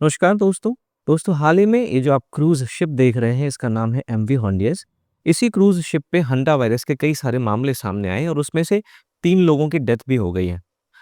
नमस्कार दोस्तों। हाल ही में ये जो आप क्रूज़ शिप देख रहे हैं इसका नाम है एमवी हॉन्डियस। इसी क्रूज़ शिप पे हंटा वायरस के कई सारे मामले सामने आए और उसमें से 3 लोगों की डेथ भी हो गई है।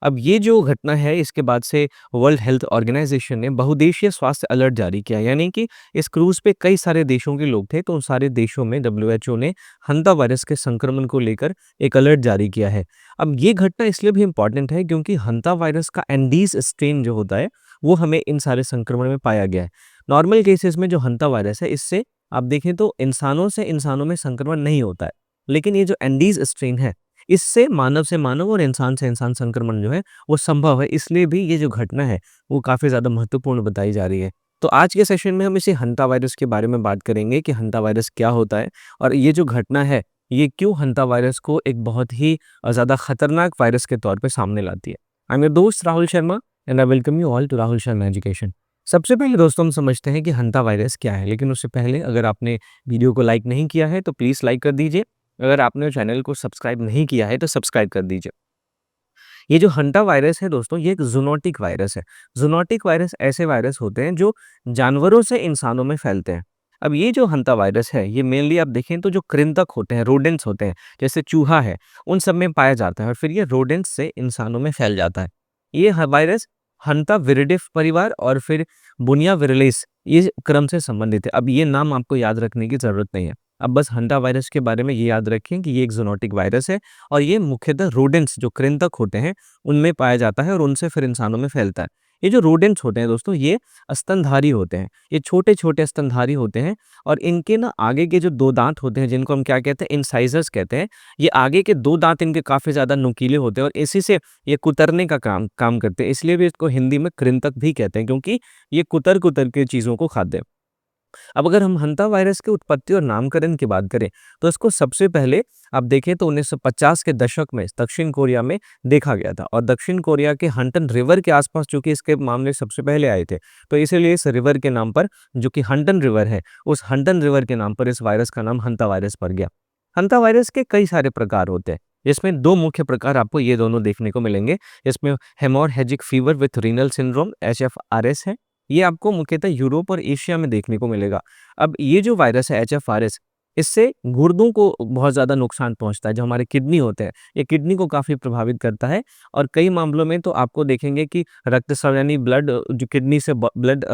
अब ये जो घटना है इसके बाद से वर्ल्ड हेल्थ ऑर्गेनाइजेशन ने बहुदेशीय स्वास्थ्य अलर्ट जारी किया, यानी कि इस क्रूज़ पे कई सारे देशों के लोग थे, तो उन सारे देशों में डब्ल्यूएचओ ने हंटा वायरस के संक्रमण को लेकर एक अलर्ट जारी किया है। अब ये घटना इसलिए भी इम्पोर्टेंट है क्योंकि हंटा वायरस का एंडीज़ स्ट्रेन जो होता है वो हमें इन सारे संक्रमण में पाया गया है। नॉर्मल केसेस में जो हंटा वायरस है इससे आप देखें तो इंसानों से इंसानों में संक्रमण नहीं होता है। लेकिन ये जो एंडीज़ स्ट्रेन है इससे मानव से मानव और इंसान से इंसान संक्रमण जो है वो संभव है। इसलिए भी ये जो घटना है वो काफ़ी ज़्यादा महत्वपूर्ण बताई जा रही है। तो आज के सेशन में हम इसी हंटा वायरस के बारे में बात करेंगे कि हंटा वायरस क्या होता है और ये जो घटना है ये क्यों हंटा वायरस को एक बहुत ही ज़्यादा खतरनाक वायरस के तौर पे सामने लाती है। आई एम योर दोस्त Rahul Sharma and I welcome you all to Rahul Sharma education. सबसे पहले दोस्तों हम समझते हैं कि हंटा वायरस क्या है, लेकिन उससे पहले अगर आपने वीडियो को लाइक नहीं किया है तो प्लीज़ लाइक कर दीजिए। अगर आपने चैनल को सब्सक्राइब नहीं किया है तो सब्सक्राइब कर दीजिए। ये जो हंटा वायरस है दोस्तों ये एक ज़ूनोटिक वायरस है। ज़ूनोटिक वायरस ऐसे वायरस होते हैं जो जानवरों से इंसानों में फैलते हैं। अब ये जो हंटा वायरस है ये मेनली आप देखें तो जो कृंतक होते हैं, रोडेंट्स होते हैं, जैसे चूहा है, उन सब में पाया जाता है और फिर ये रोडेंट्स से इंसानों में फैल जाता है। ये वायरस हंटा विरिडिफ परिवार और फिर बुनिया विरलिस ये क्रम से संबंधित है। अब ये नाम आपको याद रखने की ज़रूरत नहीं है। अब बस हंटा वायरस के बारे में ये याद रखें कि ये एक ज़ूनोटिक वायरस है और ये मुख्यतः रोडेंट्स जो कृंतक होते हैं उनमें पाया जाता है और उनसे फिर इंसानों में फैलता है। ये जो रोडेंट्स होते हैं दोस्तों ये स्तनधारी होते हैं। ये छोटे-छोटे स्तनधारी होते हैं और इनके ना आगे के जो 2 दाँत होते हैं जिनको हम क्या कहते हैं इंसाइज़र्स कहते हैं। ये आगे के 2 दाँत इनके काफ़ी ज़्यादा नुकीले होते हैं और इसी से ये कुतरने का काम काम करते हैं। इसलिए भी इसको हिंदी में कृंतक भी कहते हैं क्योंकि ये कुतर-कुतर के चीज़ों को खाते हैं। अब अगर हम हंटा वायरस की उत्पत्ति और नामकरण की बात करें तो इसको सबसे पहले आप देखें तो 1950 के दशक में दक्षिण कोरिया में देखा गया था और दक्षिण कोरिया के हंटन रिवर के आसपास चूंकि इसके मामले सबसे पहले आए थे तो इसीलिए इस रिवर के नाम पर जो कि हंटन रिवर है उस हंटन रिवर के नाम पर इस वायरस का नाम हंटा वायरस पड़ गया। हंटा वायरस के कई सारे प्रकार होते हैं। इसमें 2 मुख्य प्रकार आपको ये दोनों देखने को मिलेंगे। इसमें हेमोरहेजिक फीवर विथ रीनल सिंड्रोम एचएफआरएस है। ये आपको मुख्यतः यूरोप और एशिया में देखने को मिलेगा। अब ये जो वायरस है एचएफआरएस इससे गुर्दों को बहुत ज़्यादा नुकसान पहुँचता है। जो हमारे किडनी होते हैं, ये किडनी को काफ़ी प्रभावित करता है और कई मामलों में तो आपको देखेंगे कि रक्तस्राव यानी ब्लड जो किडनी से ब ब्लड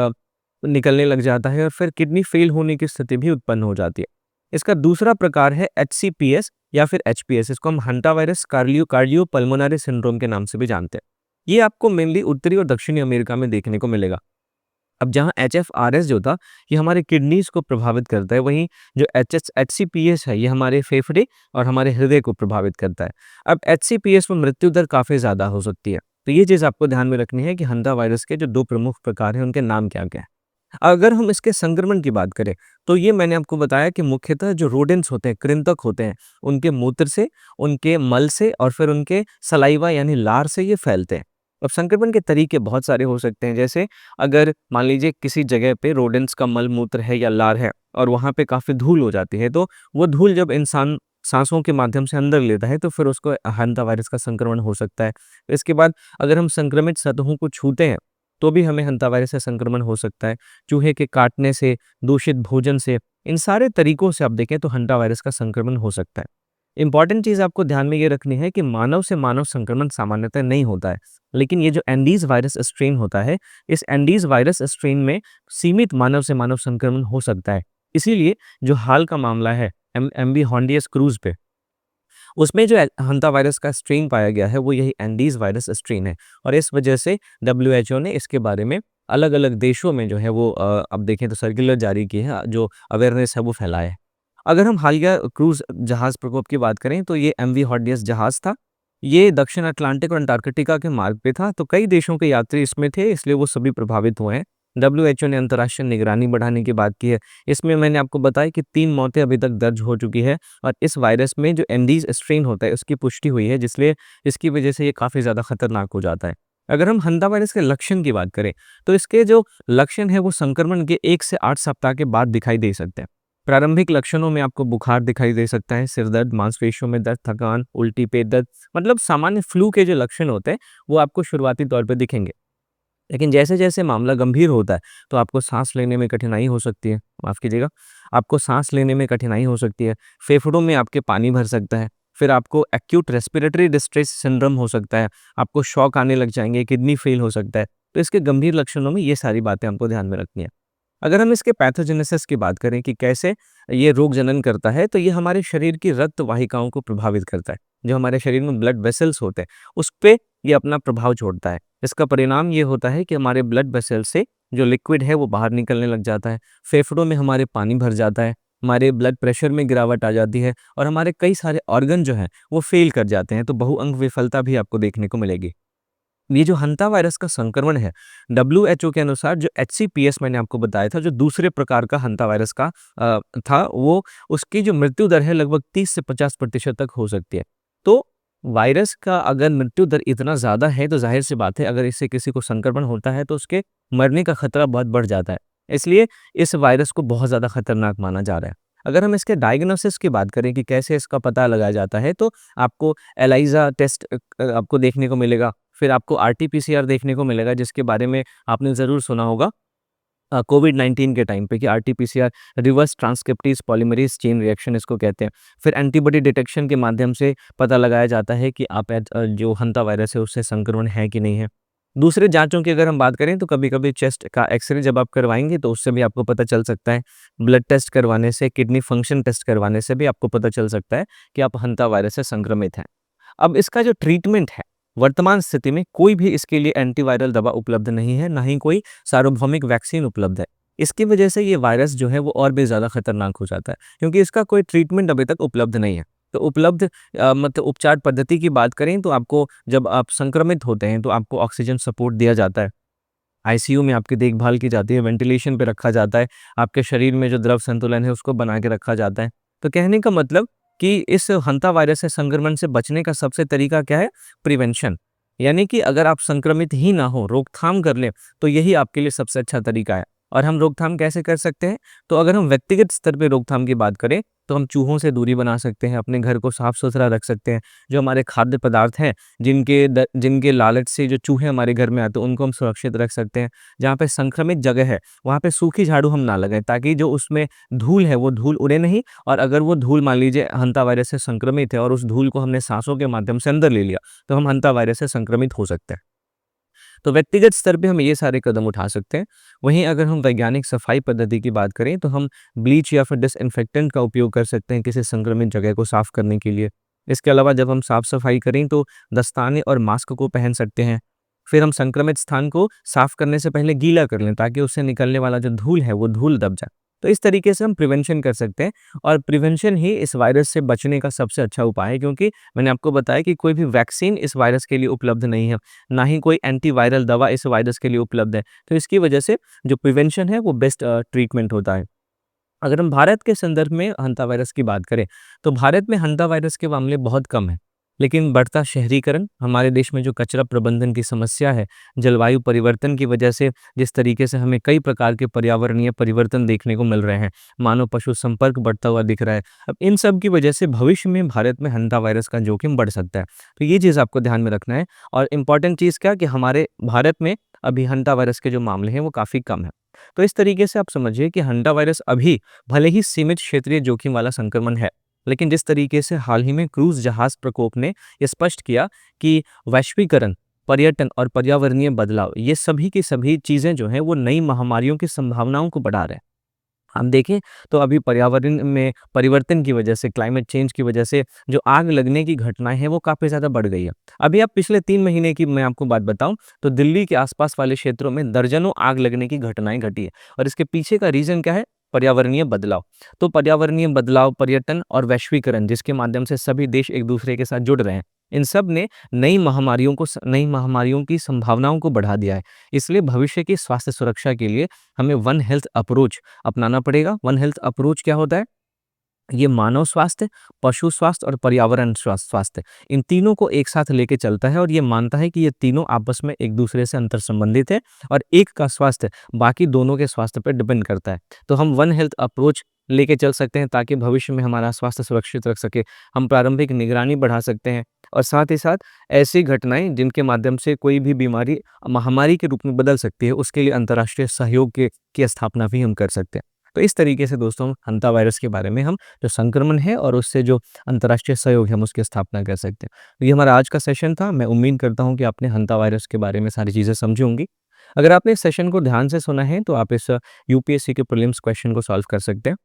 निकलने लग जाता है और फिर किडनी फेल होने की स्थिति भी उत्पन्न हो जाती है। इसका दूसरा प्रकार है एचसीपीएस या फिर एचपीएस। इसको हम हंटा वायरस कार्डियोपल्मोनरी सिंड्रोम के नाम से भी जानते हैं। ये आपको मेनली उत्तरी और दक्षिणी अमेरिका में देखने को मिलेगा। अब जहाँ एचएफआरएस जो था ये हमारे किडनीज़ को प्रभावित करता है, वहीं जो एचसीपीएस है ये हमारे फेफड़े और हमारे हृदय को प्रभावित करता है। अब एचसीपीएस में मृत्यु दर काफ़ी ज़्यादा हो सकती है। तो ये चीज़ आपको ध्यान में रखनी है कि हंटा वायरस के जो 2 प्रमुख प्रकार हैं उनके नाम क्या-क्या हैं। अगर हम इसके संक्रमण की बात करें तो ये मैंने आपको बताया कि मुख्यतः जो रोडेंट्स होते हैं, कृंतक होते हैं, उनके मूत्र से, उनके मल से और फिर उनके सलाइवा यानी लार से ये फैलते हैं। अब संक्रमण के तरीके बहुत सारे हो सकते हैं, जैसे अगर मान लीजिए किसी जगह पे रोडेंट्स का मल-मूत्र है या लार है और वहाँ पे काफ़ी धूल हो जाती है, तो वो धूल जब इंसान साँसों के माध्यम से अंदर लेता है, तो फिर उसको हंटा वायरस का संक्रमण हो सकता है। इसके बाद अगर हम संक्रमित सतहों को छूते हैं, तो भी हमें हंटा वायरस से संक्रमण हो सकता है। चूहे के काटने से, दूषित भोजन से, इन सारे तरीकों से आप देखें तो हंटा वायरस का संक्रमण हो सकता है। इम्पॉर्टेंट चीज़ आपको ध्यान में ये रखनी है कि मानव से मानव संक्रमण सामान्यतः नहीं होता है। लेकिन ये जो एंडीज़ वायरस स्ट्रेन होता है, इस एंडीज़ वायरस स्ट्रेन में सीमित मानव से मानव संक्रमण हो सकता है। इसीलिए जो हाल का मामला है एमवी हॉन्डियस क्रूज़ पे, उसमें जो हंटा वायरस का स्ट्रेन पाया गया है, वो यही एंडीज़ वायरस स्ट्रेन है और इस वजह से डब्ल्यूएचओ ने इसके बारे में अलग-अलग देशों में जो है वो अब देखें तो सर्कुलर जारी की है, जो अवेयरनेस है वो फैलाए है। अगर हम हालिया क्रूज़ जहाज़ प्रकोप की बात करें तो ये एमवी हॉर्डियस जहाज़ था। ये दक्षिण अटलांटिक और अंटार्कटिका के मार्ग पे था, तो कई देशों के यात्री इसमें थे, इसलिए वो सभी प्रभावित हुए हैं। डब्ल्यूएचओ ने अंतर्राष्ट्रीय निगरानी बढ़ाने की बात की है। इसमें मैंने आपको बताया कि 3 मौतें अभी तक दर्ज हो चुकी है और इस वायरस में जो एंडीज़ स्ट्रेन होता है, उसकी पुष्टि हुई है, जिसलिए इसकी वजह से ये काफ़ी ज़्यादा खतरनाक हो जाता है। अगर हम हंटा वायरस के लक्षण की बात करें, तो इसके जो लक्षण हैं, वो संक्रमण के 1 से 8 सप्ताह के बाद दिखाई दे सकते हैं। प्रारंभिक लक्षणों में आपको बुखार दिखाई दे सकता है, सिर दर्द, मांसपेशियों में दर्द, थकान, उल्टी, पेट दर्द, मतलब सामान्य फ्लू के जो लक्षण होते हैं, वो आपको शुरुआती तौर पे दिखेंगे। लेकिन जैसे-जैसे मामला गंभीर होता है, तो आपको साँस लेने में कठिनाई हो सकती है, माफ़ कीजिएगा, आपको साँस लेने में कठिनाई हो सकती है, फेफड़ों में आपके पानी भर सकता है, फिर आपको एक्यूट रेस्पिरेटरी डिस्ट्रेस सिंड्रोम हो सकता है, आपको शॉक आने लग जाएँगे, किडनी फ़ेल हो सकता है। तो इसके गंभीर लक्षणों में ये सारी बातें हमको ध्यान में रखनी है। अगर हम इसके पैथोजेनेसिस की बात करें कि कैसे ये रोग जनन करता है, तो ये हमारे शरीर की रक्त वाहिकाओं को प्रभावित करता है। जो हमारे शरीर में ब्लड वेसल्स होते हैं, उस पे ये अपना प्रभाव छोड़ता है। इसका परिणाम ये होता है कि हमारे ब्लड वेसल से जो लिक्विड है वो बाहर निकलने लग जाता है, फेफड़ों में हमारे पानी भर जाता है, हमारे ब्लड प्रेशर में गिरावट आ जाती है और हमारे कई सारे ऑर्गन जो हैं, वो फ़ेल कर जाते हैं, तो बहुअंग विफलता भी आपको देखने को मिलेगी। ये जो हंता वायरस का संक्रमण है, डब्ल्यूएचओ के अनुसार जो एचसीपीएस मैंने आपको बताया था, जो दूसरे प्रकार का हंता वायरस का था, वो उसकी जो मृत्यु दर है लगभग 30 से 50% तक हो सकती है। तो वायरस का अगर मृत्यु दर इतना ज़्यादा है, तो ज़ाहिर-सी बात है अगर इससे किसी को संक्रमण होता है, तो उसके मरने का खतरा बहुत बढ़ जाता है। इसलिए इस वायरस को बहुत ज़्यादा खतरनाक माना जा रहा है। अगर हम इसके डायग्नोसिस की बात करें कि कैसे इसका पता लगाया जाता है, तो आपको एलाइज़ा टेस्ट आपको देखने को मिलेगा। फिर आपको आरटी-पीसीआर देखने को मिलेगा जिसके बारे में आपने ज़रूर सुना होगा कोविड-19 के टाइम पे कि RT-PCR reverse transcriptase polymerase chain reaction इसको कहते हैं। फिर एंटीबॉडी डिटेक्शन के माध्यम से पता लगाया जाता है कि आप जो हंता वायरस है उससे संक्रमण है कि नहीं है। दूसरे जाँचों की अगर हम बात करें तो कभी-कभी चेस्ट का एक्स-रे जब आप करवाएँगे तो उससे भी आपको पता चल सकता है। ब्लड टेस्ट करवाने से, किडनी फंक्शन टेस्ट करवाने से भी आपको पता चल सकता है कि आप हंता वायरस से संक्रमित हैं। अब इसका जो ट्रीटमेंट है, वर्तमान स्थिति में कोई भी इसके लिए एंटीवायरल दवा उपलब्ध नहीं है, ना ही कोई सार्वभौमिक वैक्सीन उपलब्ध है। इसकी वजह से ये वायरस जो है वो और भी ज़्यादा खतरनाक हो जाता है, क्योंकि इसका कोई ट्रीटमेंट अभी तक उपलब्ध नहीं है। तो उपलब्ध मतलब उपचार पद्धति की बात करें तो आपको जब आप संक्रमित होते हैं तो आपको ऑक्सीजन सपोर्ट दिया जाता है। आईसीयू में आपकी देखभाल की जाती है, वेंटिलेशन पे रखा जाता है, आपके शरीर में जो द्रव संतुलन है उसको बना के रखा जाता है। तो कहने का मतलब कि इस हंता वायरस से संक्रमण से बचने का सबसे तरीका क्या है? प्रिवेंशन। यानी कि अगर आप संक्रमित ही ना हो, रोकथाम कर लें, तो यही आपके लिए सबसे अच्छा तरीका है। और हम रोकथाम कैसे कर सकते हैं? तो अगर हम व्यक्तिगत स्तर पे रोकथाम की बात करें, तो हम चूहों से दूरी बना सकते हैं, अपने घर को साफ-सुथरा रख सकते हैं। जो हमारे खाद्य पदार्थ हैं, जिनके लालच से जो चूहे हमारे घर में आते हैं, उनको हम सुरक्षित रख सकते हैं। जहाँ पे संक्रमित जगह है, वहाँ पे सूखी झाड़ू हम ना लगाएँ, ताकि जो उसमें धूल है, वो धूल उड़े नहीं और अगर वो धूल मान लीजिए हंता वायरस से संक्रमित है और उस धूल को हमने साँसों के माध्यम से अंदर ले लिया, तो हम हंता वायरस से संक्रमित हो सकते हैं। तो व्यक्तिगत स्तर पे हम ये सारे कदम उठा सकते हैं। वहीं अगर हम वैज्ञानिक सफाई पद्धति की बात करें, तो हम ब्लीच या फिर डिसइन्फेक्टेंट का उपयोग कर सकते हैं किसी संक्रमित जगह को साफ करने के लिए। इसके अलावा जब हम साफ-सफाई करें तो दस्ताने और मास्क को पहन सकते हैं। फिर हम संक्रमित स्थान को साफ करने से पहले गीला कर लें, ताकि उससे निकलने वाला जो धूल है वो धूल दब जाए। तो इस तरीके से हम प्रिवेंशन कर सकते हैं और प्रिवेंशन ही इस वायरस से बचने का सबसे अच्छा उपाय है, क्योंकि मैंने आपको बताया कि कोई भी वैक्सीन इस वायरस के लिए उपलब्ध नहीं है, ना ही कोई एंटीवायरल दवा इस वायरस के लिए उपलब्ध है। तो इसकी वजह से जो प्रिवेंशन है वो बेस्ट ट्रीटमेंट होता है। अगर हम भारत के संदर्भ में हंता वायरस की बात करें, तो भारत में हंता वायरस के मामले बहुत कम हैं। लेकिन बढ़ता शहरीकरण, हमारे देश में जो कचरा प्रबंधन की समस्या है, जलवायु परिवर्तन की वजह से जिस तरीके से हमें कई प्रकार के पर्यावरणीय परिवर्तन देखने को मिल रहे हैं, मानव-पशु संपर्क बढ़ता हुआ दिख रहा है। अब इन सब की वजह से भविष्य में भारत में हंता वायरस का जोखिम बढ़ सकता है। तो ये चीज़ आपको ध्यान में रखना है और इम्पोर्टेंट चीज़ क्या कि हमारे भारत में अभी हंता वायरस के जो मामले हैं, वो काफ़ी कम हैं। तो इस तरीके से आप समझिए कि हंटा वायरस अभी भले ही सीमित क्षेत्रीय जोखिम वाला संक्रमण है, लेकिन जिस तरीके से हाल ही में क्रूज जहाज प्रकोप ने ये स्पष्ट किया कि वैश्वीकरण, पर्यटन और पर्यावरणीय बदलाव, ये सभी की सभी चीज़ें जो हैं वो नई महामारियों की संभावनाओं को बढ़ा रहे हैं। हम देखें तो अभी पर्यावरण में परिवर्तन की वजह से, क्लाइमेट चेंज की वजह से जो आग लगने की घटनाएँ हैं वो काफ़ी ज़्यादा बढ़ गई है। अभी आप पिछले 3 महीने की मैं आपको बात बताऊँ तो दिल्ली के आस-पास वाले क्षेत्रों में दर्जनों आग लगने की घटनाएँ घटी है और इसके पीछे का रीज़न क्या है? पर्यावरणीय बदलाव। तो पर्यावरणीय बदलाव, पर्यटन और वैश्वीकरण, जिसके माध्यम से सभी देश एक-दूसरे के साथ जुड़ रहे हैं। इन सब ने नई महामारियों की संभावनाओं को बढ़ा दिया है। इसलिए भविष्य की स्वास्थ्य सुरक्षा के लिए हमें वन हेल्थ अप्रोच अपनाना पड़ेगा। वन हेल्थ अप्रोच क्या होता है? ये मानव स्वास्थ्य, पशु स्वास्थ्य और पर्यावरण स्वास्थ्य इन तीनों को एक साथ लेके चलता है और ये मानता है कि ये तीनों आपस में एक दूसरे से अंतर संबंधित है और एक का स्वास्थ्य बाकी दोनों के स्वास्थ्य पर डिपेंड करता है। तो हम वन हेल्थ अप्रोच लेके चल सकते हैं ताकि भविष्य में हमारा स्वास्थ्य सुरक्षित रख सके। हम प्रारंभिक निगरानी बढ़ा सकते हैं और साथ ही साथ ऐसी घटनाएँ जिनके माध्यम से कोई भी बीमारी महामारी के रूप में बदल सकती है, उसके लिए अंतर्राष्ट्रीय सहयोग के की स्थापना भी हम कर सकते हैं। तो इस तरीके से दोस्तों हंता वायरस के बारे में हम जो संक्रमण है और उससे जो अंतर्राष्ट्रीय सहयोग है हम उसकी स्थापना कर सकते हैं। तो ये हमारा आज का सेशन था। मैं उम्मीद करता हूँ कि आपने हंता वायरस के बारे में सारी चीज़ें समझी होंगी। अगर आपने इस सेशन को ध्यान से सुना है तो आप इस यूपीएससी के प्रीलिम्स क्वेश्चन को सॉल्व कर सकते हैं।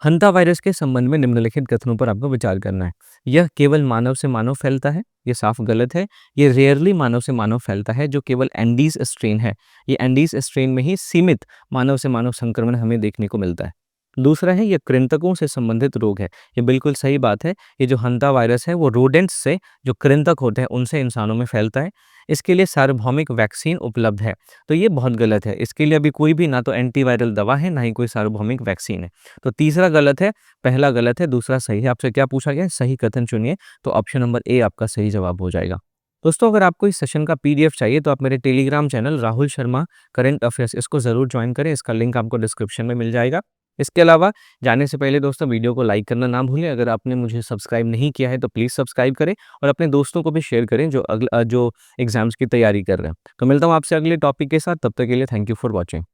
हंता वायरस के संबंध में निम्नलिखित कथनों पर आपको विचार करना है। यह केवल मानव से मानव फैलता है, ये साफ गलत है। ये रेयरली मानव से मानव फैलता है, जो केवल एंडीज स्ट्रेन है। ये एंडीज स्ट्रेन में ही सीमित मानव से मानव संक्रमण हमें देखने को मिलता है। दूसरा है ये कृंतकों से संबंधित रोग है। ये बिल्कुल सही बात है। ये जो हंता वायरस है वो रोडेंट्स से जो कृंतक होते हैं उनसे इंसानों में फैलता है। इसके लिए सार्वभौमिक वैक्सीन उपलब्ध है। तो ये बहुत गलत है। इसके लिए अभी कोई भी ना तो एंटीवायरल दवा है, ना ही कोई सार्वभौमिक वैक्सीन है। तो तीसरा गलत है, पहला गलत है, दूसरा सही है। आपसे क्या पूछा गया है? सही कथन चुनिए, तो ऑप्शन नंबर ए आपका सही जवाब हो जाएगा। दोस्तों अगर आपको इस सेशन का पीडीएफ चाहिए तो आप मेरे Telegram channel Rahul Sharma current affairs इसको ज़रूर ज्वाइन करें। इसका लिंक आपको डिस्क्रिप्शन में मिल जाएगा। इसके अलावा जाने से पहले दोस्तों वीडियो को लाइक करना ना भूलें। अगर आपने मुझे सब्सक्राइब नहीं किया है तो प्लीज़ सब्सक्राइब करें और अपने दोस्तों को भी शेयर करें जो एग्ज़ाम्स की तैयारी कर रहे हैं। तो मिलता हूँ आपसे अगले टॉपिक के साथ, तब तक के लिए थैंक यू फॉर वॉचिंग।